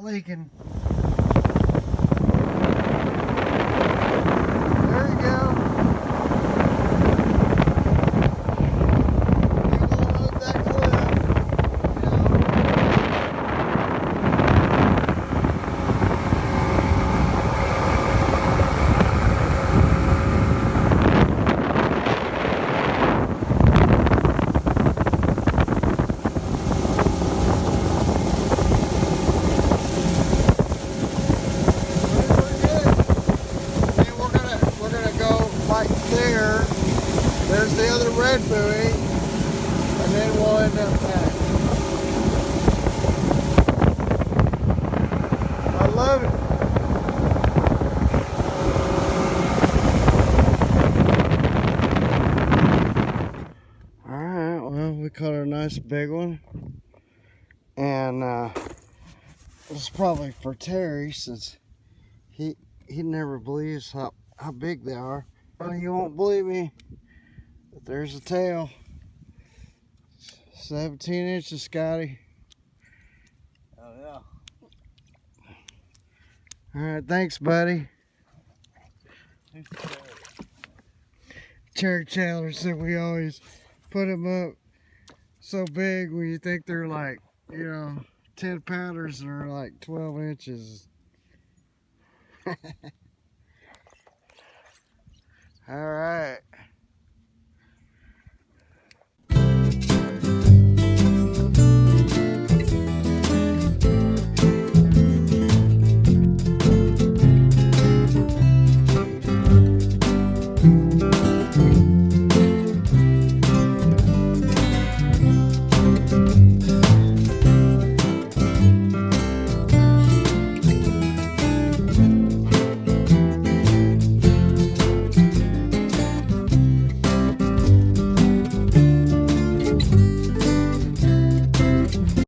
leaking. There you go. You will load that clip. There's the other red buoy, and then we'll end up back. I love it. Alright, well, we caught a nice big one. And this is probably for Terry, since he never believes how big they are. Well, you won't believe me. There's a tail. 17 inches, Scotty. Oh yeah. Alright, thanks, buddy. Cherry Chandler said we always put them up so big when you think they're like, 10 pounders and are like 12 inches. Alright.